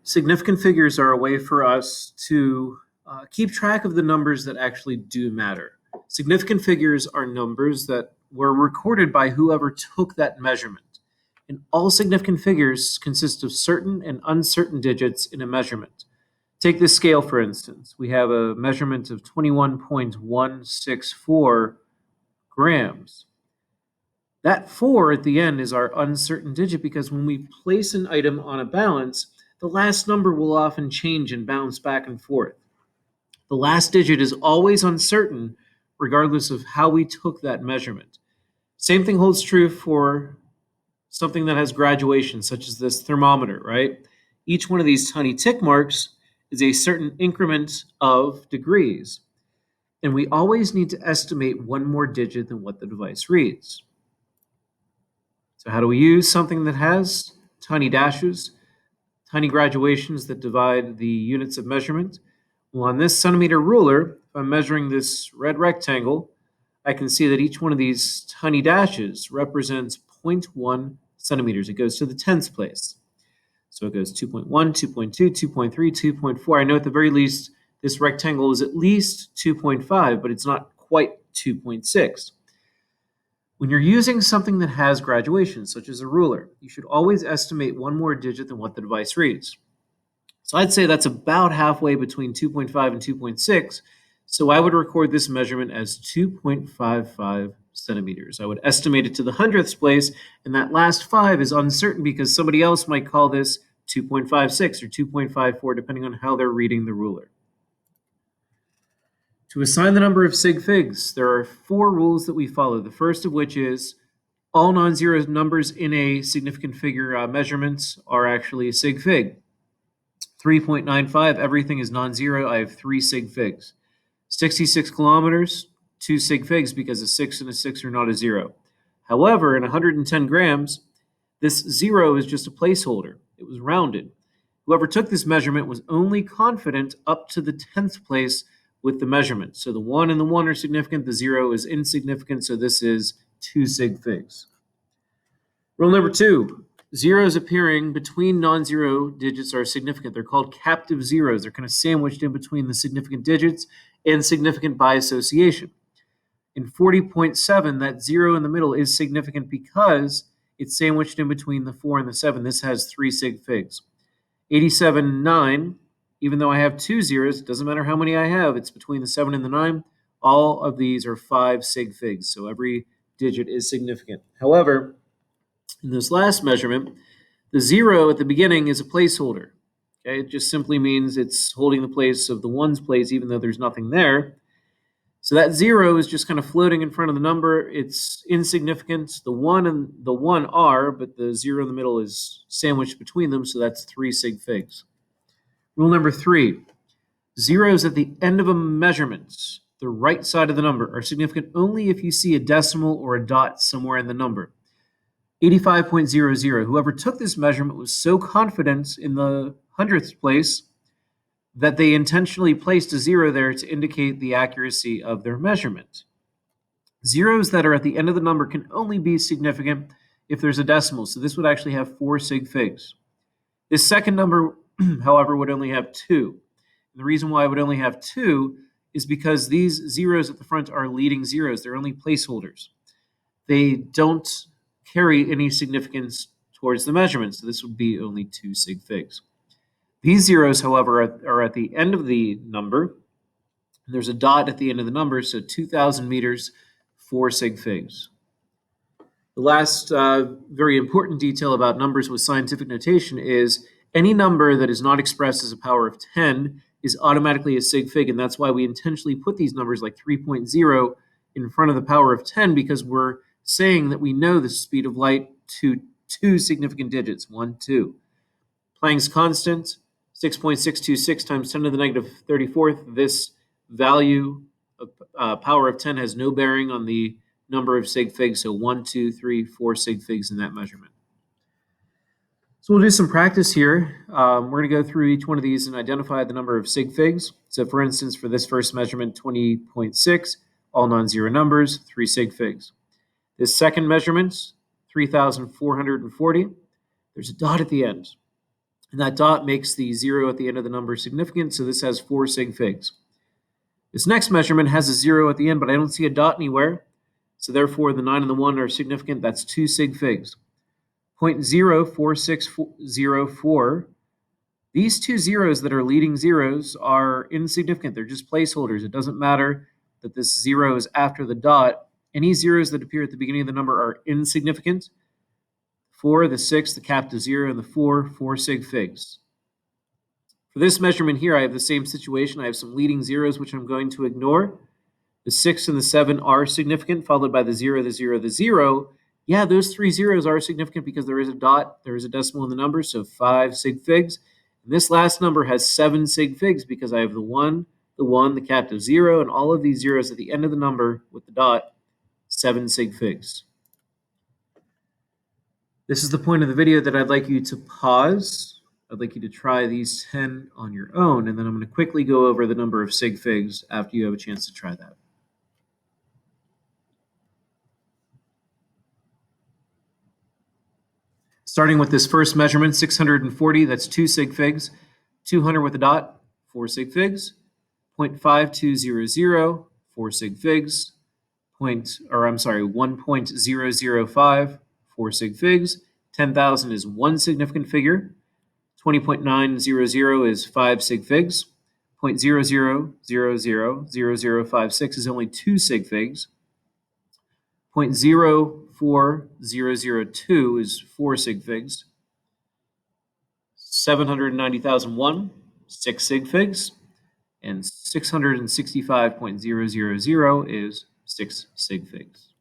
Significant figures are a way for us to keep track of the numbers that actually do matter. Significant figures are numbers that were recorded by whoever took that measurement. And all significant figures consist of certain and uncertain digits in a measurement. Take this scale, for instance. We have a measurement of 21.164 grams. That 4 at the end is our uncertain digit because when we place an item on a balance, the last number will often change and bounce back and forth. The last digit is always uncertain regardless of how we took that measurement. Same thing holds true for something that has graduation, such as this thermometer, right? Each one of these tiny tick marks is a certain increment of degrees. And we always need to estimate one more digit than what the device reads. So how do we use something that has tiny dashes, tiny graduations that divide the units of measurement? Well, on this centimeter ruler, if I'm measuring this red rectangle, I can see that each one of these tiny dashes represents 0.1 centimeters. It goes to the tenths place. So it goes 2.1, 2.2, 2.3, 2.4. I know at the very least this rectangle is at least 2.5, but it's not quite 2.6. When you're using something that has graduations, such as a ruler, you should always estimate one more digit than what the device reads. So I'd say that's about halfway between 2.5 and 2.6. So I would record this measurement as 2.55 centimeters. I would estimate it to the hundredths place, and that last 5 is uncertain because somebody else might call this 2.56 or 2.54, depending on how they're reading the ruler. To assign the number of sig figs, there are 4 rules that we follow. The first of which is all non-zero numbers in a significant figure measurements are actually a sig fig. 3.95, everything is non-zero. I have 3 sig figs. 66 kilometers, 2 sig figs because a 6 and a 6 are not a 0. However, in 110 grams, this 0 is just a placeholder. It was rounded. Whoever took this measurement was only confident up to the 10th place with the measurement. So the 1 and the 1 are significant, the 0 is insignificant, so this is 2 sig figs. Rule number 2, zeros appearing between non-zero digits are significant. They're called captive zeros. They're kind of sandwiched in between the significant digits and significant by association. In 40.7, that 0 in the middle is significant because it's sandwiched in between the 4 and the 7. This has 3 sig figs. 87.9, even though I have 2 zeros, it doesn't matter how many I have, it's between the 7 and the 9. All of these are 5 sig figs, so every digit is significant. However, in this last measurement, the 0 at the beginning is a placeholder. Okay? It just simply means it's holding the place of the 1's place, even though there's nothing there. So that 0 is just kind of floating in front of the number. It's insignificant. The 1 and the 1 are, but the 0 in the middle is sandwiched between them, so that's 3 sig figs. Rule number 3, zeros at the end of a measurement, the right side of the number, are significant only if you see a decimal or a dot somewhere in the number. 85.00, whoever took this measurement was so confident in the hundredths place that they intentionally placed a 0 there to indicate the accuracy of their measurement. Zeros that are at the end of the number can only be significant if there's a decimal, so this would actually have 4 sig figs. This second number, however, would only have 2. And the reason why I would only have 2 is because these zeros at the front are leading zeros. They're only placeholders. They don't carry any significance towards the measurement, so this would be only 2 sig figs. These zeros, however, are at the end of the number. There's a dot at the end of the number, so 2,000 meters, 4 sig figs. The last very important detail about numbers with scientific notation is any number that is not expressed as a power of 10 is automatically a sig fig, and that's why we intentionally put these numbers like 3.0 in front of the power of 10, because we're saying that we know the speed of light to 2 significant digits, 1, 2. Planck's constant, 6.626 times 10 to the negative 34th. This value of power of 10 has no bearing on the number of sig figs, so 1, 2, 3, 4 sig figs in that measurement. So we'll do some practice here. We're going to go through each one of these and identify the number of sig figs. So for instance, for this first measurement, 20.6, all non-zero numbers, 3 sig figs. This second measurement, 3,440, there's a dot at the end. And that dot makes the 0 at the end of the number significant, so this has 4 sig figs. This next measurement has a 0 at the end, but I don't see a dot anywhere, so therefore the 9 and the 1 are significant. That's 2 sig figs. 0.04604. These two zeros that are leading zeros are insignificant. They're just placeholders. It doesn't matter that this 0 is after the dot. Any zeros that appear at the beginning of the number are insignificant. 4, the 6, the capital 0, and the 4 sig figs. For this measurement here, I have the same situation. I have some leading zeros, which I'm going to ignore. The 6 and the 7 are significant, followed by the 0, the 0, the 0. Yeah, those 3 zeros are significant because there is a dot, there is a decimal in the number, so 5 sig figs. And this last number has 7 sig figs because I have the 1, the capital 0, and all of these zeros at the end of the number with the dot, 7 sig figs. This is the point of the video that I'd like you to pause. I'd like you to try these 10 on your own, and then I'm going to quickly go over the number of sig figs after you have a chance to try that. Starting with this first measurement, 640, that's 2 sig figs. 200 with a dot, 4 sig figs. 0.5200, 4 sig figs. 1.005, 4 sig figs. 10,000 is one significant figure. 20.900 is 5 sig figs. 0.00000056 is only 2 sig figs. 0.04002 is 4 sig figs. 790,001, 6 sig figs. And 665.000 is 6 sig figs.